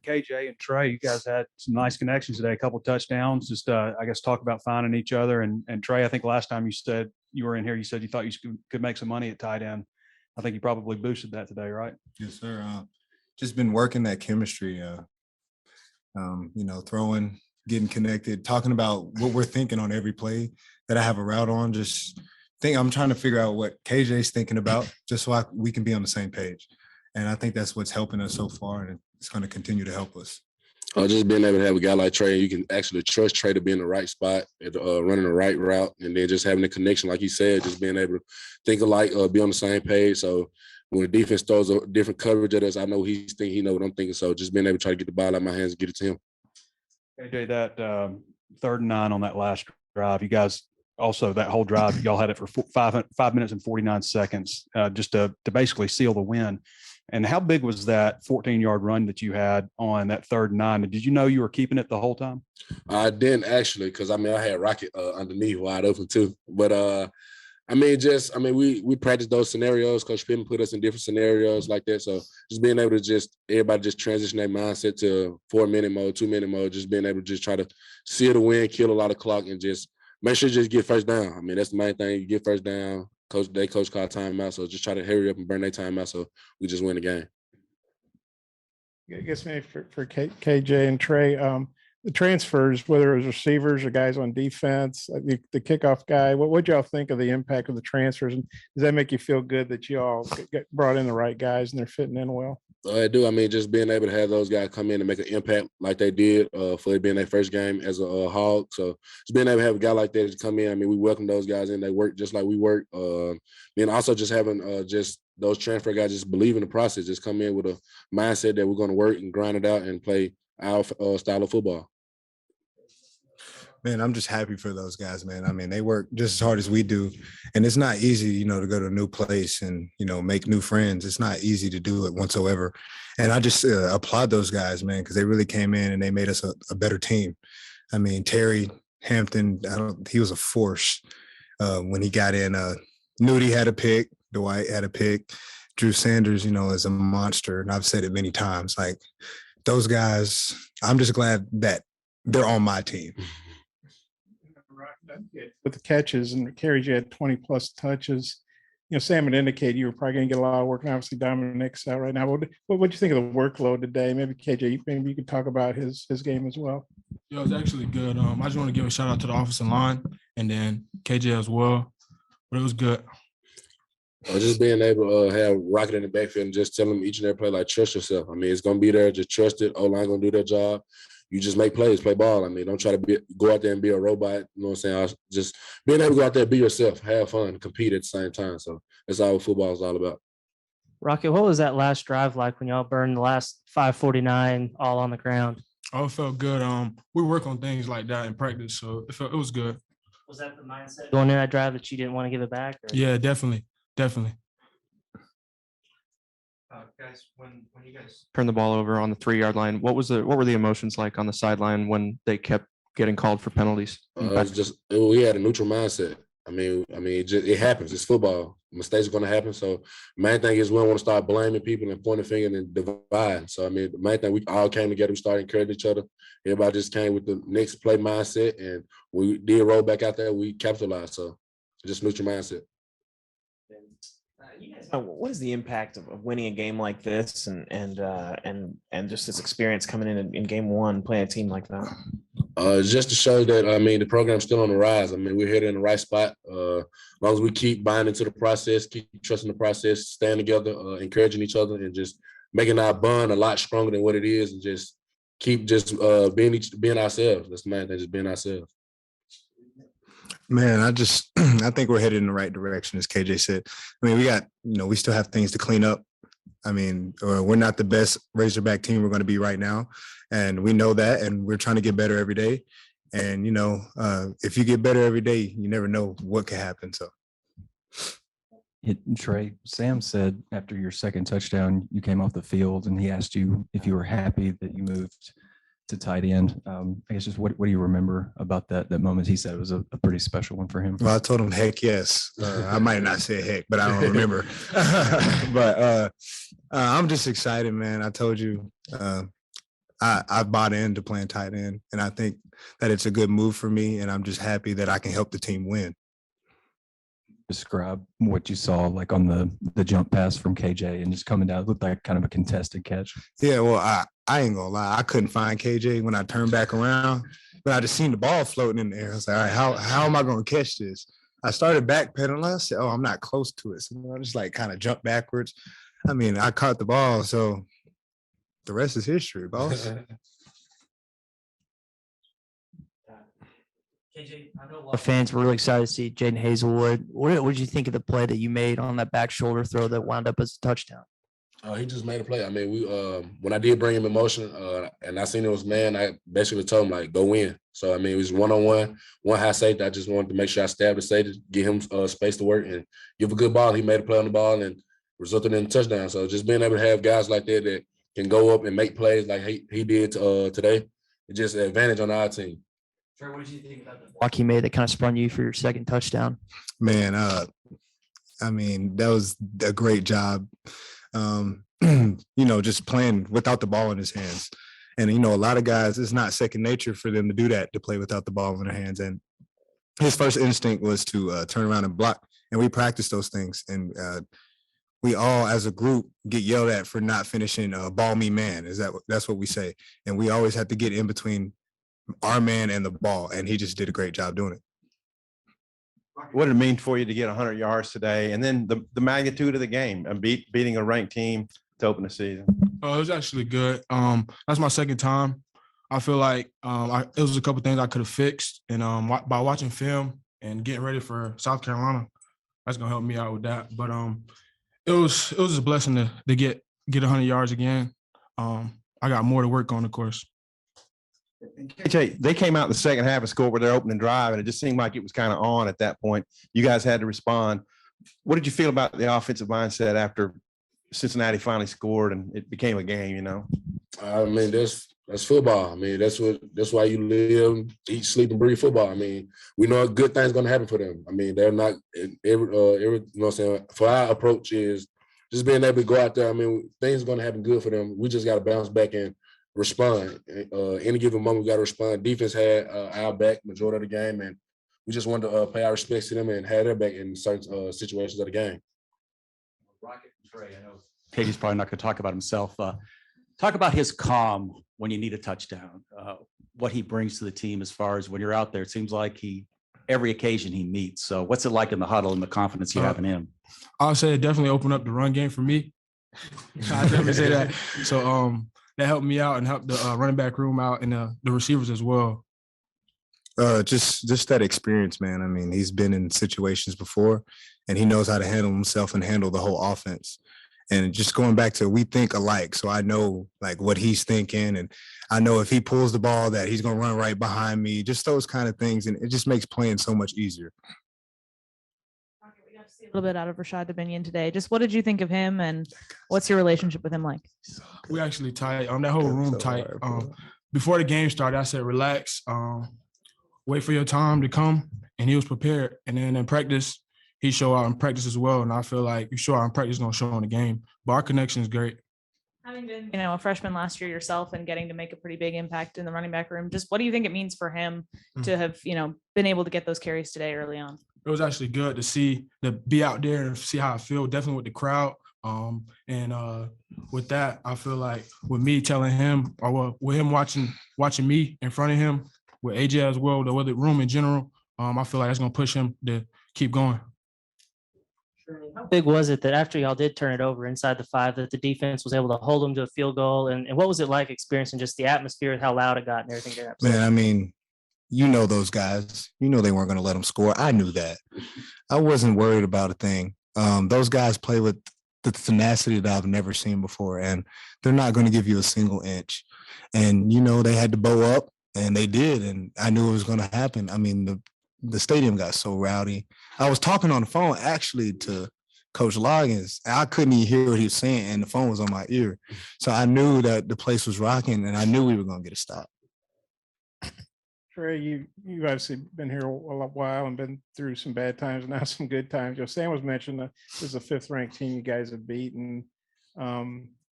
KJ and Trey, you guys had some nice connections today, a couple of touchdowns. Just, I guess, talk about finding each other. And Trey, I think last time you said you were in here, you said you thought you could make some money at tight end. I think you probably boosted that today, right? Yes, sir. Just been working that chemistry, throwing, getting connected, talking about what we're thinking on every play that I have a route on. I'm trying to figure out what KJ's thinking about just so we can be on the same page. And I think that's what's helping us so far, and it's going to continue to help us. Just being able to have a guy like Trey, you can actually trust Trey to be in the right spot, running the right route, and then just having a connection, like he said, just being able to think alike, be on the same page. So when the defense throws a different coverage at us, I know he's thinking, he know what I'm thinking. So just being able to try to get the ball out of my hands and get it to him. KJ, that 3rd and 9 on that last drive, you guys also, that whole drive, y'all had it for 5 minutes and 49 seconds just to basically seal the win. And how big was that 14-yard run that you had on that 3rd and 9? Did you know you were keeping it the whole time? I didn't actually, because, I had Rocket underneath wide open too. But, we practiced those scenarios. Coach Pittman put us in different scenarios like that. So just being able to everybody just transition their mindset to 4-minute mode, 2-minute mode, just being able to just try to seal the win, kill a lot of clock, and just make sure you just get first down. That's the main thing. You get first down. Coach called timeout, so just try to hurry up and burn their timeout so we just win the game. I guess maybe for KJ and Trey, the transfers, whether it was receivers or guys on defense, the kickoff guy, what y'all think of the impact of the transfers? And does that make you feel good that y'all brought in the right guys and they're fitting in well? I do. Just being able to have those guys come in and make an impact like they did for it being their first game as a Hog. So just being able to have a guy like that to come in, we welcome those guys in. They work just like we work. And also just having just those transfer guys just believe in the process, just come in with a mindset that we're going to work and grind it out and play our style of football. Man, I'm just happy for those guys, man. They work just as hard as we do. And it's not easy, to go to a new place and, make new friends. It's not easy to do it whatsoever. And I just applaud those guys, man, because they really came in and they made us a better team. Terry Hampton, he was a force when he got in. Nudie had a pick. Dwight had a pick. Drew Sanders, is a monster. And I've said it many times. Like, those guys, I'm just glad that they're on my team. With the catches and the carries, you had 20 plus touches. Sam had indicated you were probably going to get a lot of work. And obviously, Dominic's out right now. What do you think of the workload today? Maybe KJ, maybe you could talk about his game as well. Yeah, it was actually good. I just want to give a shout out to the offensive line and then KJ as well. But it was good. Just being able to have Rocket in the backfield and just tell them each and every play, like, trust yourself. It's going to be there. Just trust it. O-line going to do their job. You just make plays, play ball. Don't try to go out there and be a robot. You know what I'm saying? Just being able to go out there, be yourself, have fun, compete at the same time. So that's all what football is all about. Rocket, what was that last drive like when y'all burned the last 5:49 all on the ground? Oh, it felt good. We work on things like that in practice, so it was good. Was that the mindset going in that drive that you didn't want to give it back? Or? Yeah, definitely. Guys, when you guys turned the ball over on the 3-yard line, what were the emotions like on the sideline when they kept getting called for penalties? We had a neutral mindset. It happens. It's football. Mistakes are going to happen. So the main thing is we don't want to start blaming people and pointing finger and divide. So the main thing, we all came together. We started encouraging each other. Everybody just came with the next play mindset, and we did roll back out there. We capitalized. So just neutral mindset. You guys know, what is the impact of winning a game like this and just this experience coming in game one, playing a team like that? Just to show that, the program's still on the rise. We're headed in the right spot. As long as we keep buying into the process, keep trusting the process, staying together, encouraging each other, and just making our bond a lot stronger than what it is, and just keep being ourselves. That's the main thing, just being ourselves. Man, I think we're headed in the right direction, as KJ said. We still have things to clean up. We're not the best Razorback team we're going to be right now, and we know that, and we're trying to get better every day. And, if you get better every day, you never know what could happen. So, Trey, Sam said after your second touchdown, you came off the field, and he asked you if you were happy that you moved to tight end. I guess just what do you remember about that moment? He said it was a pretty special one for him. Well, I told him, heck yes. I might not say heck, but I don't remember. But I'm just excited, man. I told you, I bought into playing tight end, and I think that it's a good move for me, and I'm just happy that I can help the team win. Describe what you saw like on the jump pass from KJ and just coming down. It looked like kind of a contested catch. Yeah, well, I ain't gonna lie. I couldn't find KJ when I turned back around, but I just seen the ball floating in the air. I was like, all right, how am I gonna catch this? I started backpedaling. I said, oh, I'm not close to it. So I just like kind of jumped backwards. I mean, I caught the ball, so the rest is history, boss. KJ, I know a lot of fans were really excited to see Jaden Hazelwood. What did you think of the play that you made on that back shoulder throw that wound up as a touchdown? He just made a play. I mean, we when I did bring him in motion, and I seen it was man, I basically told him like go in. So I mean, it was 1-on-1, one high safety. I just wanted to make sure I stabbed the safety, give him space to work and give a good ball. He made a play on the ball and resulted in a touchdown. So just being able to have guys like that can go up and make plays like he did today, it's just an advantage on our team. Trey, what did you think about the block he made that kind of spun you for your second touchdown? Man, I mean, that was a great job. Just playing without the ball in his hands. And, a lot of guys, it's not second nature for them to do that, to play without the ball in their hands. And his first instinct was to turn around and block. And we practiced those things. And we all, as a group, get yelled at for not finishing ball me man. That's what we say. And we always have to get in between our man and the ball. And he just did a great job doing it. What did it mean for you to get 100 yards today? And then the magnitude of the game and beating a ranked team to open the season? Oh, it was actually good. That's my second time. I feel like it was a couple things I could have fixed. And by watching film and getting ready for South Carolina, that's going to help me out with that. But it was a blessing to get 100 yards again. I got more to work on, of course. KJ, they came out in the second half and scored with their opening drive, and it just seemed like it was kind of on at that point. You guys had to respond. What did you feel about the offensive mindset after Cincinnati finally scored and it became a game, I mean, that's football. I mean, that's why you live, eat, sleep, and breathe football. I mean, we know a good thing's going to happen for them. I mean, they're not every you know what I'm saying? For our approach is just being able to go out there. I mean, things are going to happen good for them. We just got to bounce back and respond. Any given moment, we got to respond. Defense had our back majority of the game, and we just wanted to pay our respects to them and have their back in certain situations of the game. Rocket and Trey, I know Katie's probably not going to talk about himself. Talk about his calm when you need a touchdown, what he brings to the team as far as when you're out there. It seems like every occasion he meets. So what's it like in the huddle and the confidence you have in him? I'll say it definitely opened up the run game for me. I definitely say that. So that helped me out and helped the running back room out and the receivers as well. Just that experience, man. I mean, he's been in situations before, and he knows how to handle himself and handle the whole offense. And just going back to we think alike, so I know like what he's thinking, and I know if he pulls the ball that he's going to run right behind me. Just those kind of things, and it just makes playing so much easier. We got to see a little bit out of Rashad Dominion today. Just what did you think of him, and what's your relationship with him like? We actually tight. That whole room tight. Before the game started, I said, relax. Wait for your time to come, and he was prepared. And then in practice, he showed out in practice as well. And I feel like you show out in practice, going to show in the game. But our connection is great. Having been, a freshman last year yourself and getting to make a pretty big impact in the running back room, just what do you think it means for him to have, been able to get those carries today early on? It was actually good to be out there and see how I feel, definitely with the crowd. With that, I feel like with me telling him, or with him watching me in front of him, with AJ as well, the room in general, I feel like that's going to push him to keep going. How big was it that after y'all did turn it over inside the 5, that the defense was able to hold them to a field goal? And what was it like experiencing just the atmosphere, how loud it got and everything? Man, I mean, those guys, they weren't going to let them score. I knew that. I wasn't worried about a thing. Those guys play with the tenacity that I've never seen before, and they're not going to give you a single inch. And, they had to bow up, and they did, and I knew it was going to happen. I mean, the stadium got so rowdy. I was talking on the phone actually to Coach Loggins. I couldn't even hear what he was saying, and the phone was on my ear. So I knew that the place was rocking, and I knew we were going to get a stop. Trey, you've obviously been here a while and been through some bad times and now some good times. Sam was mentioned this is a 5th ranked team you guys have beaten.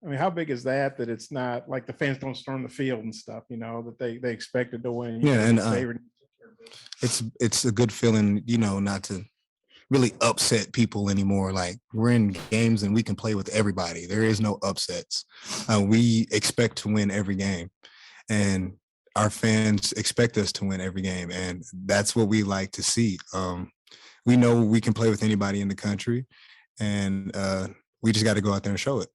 I mean, how big is that it's not like the fans don't storm the field and stuff, that they expected to win. Yeah, and it's a good feeling, not to really upset people anymore. Like, we're in games and we can play with everybody. There is no upsets. We expect to win every game, and our fans expect us to win every game, and that's what we like to see. We know we can play with anybody in the country, and we just got to go out there and show it.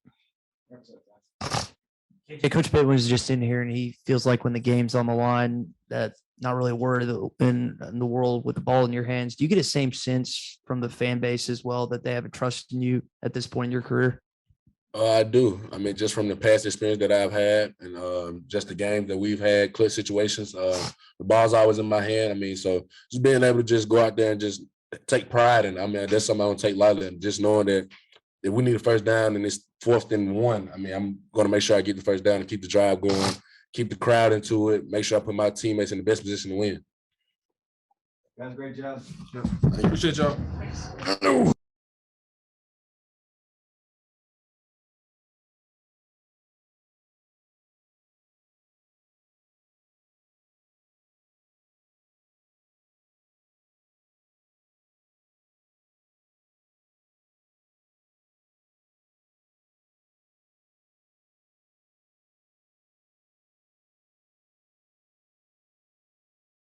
Yeah, Coach Pitt was just in here, and he feels like when the game's on the line, that's not really a word in the world with the ball in your hands. Do you get the same sense from the fan base as well that they have a trust in you at this point in your career? I do. I mean, just from the past experience that I've had, and just the games that we've had, clutch situations, the ball's always in my hand. I mean, so just being able to just go out there and just take pride in. I mean, that's something I don't take lightly. And just knowing that if we need a first down and it's 4th and 1, I mean, I'm going to make sure I get the first down and keep the drive going, keep the crowd into it, make sure I put my teammates in the best position to win. Guys, great job. Appreciate y'all.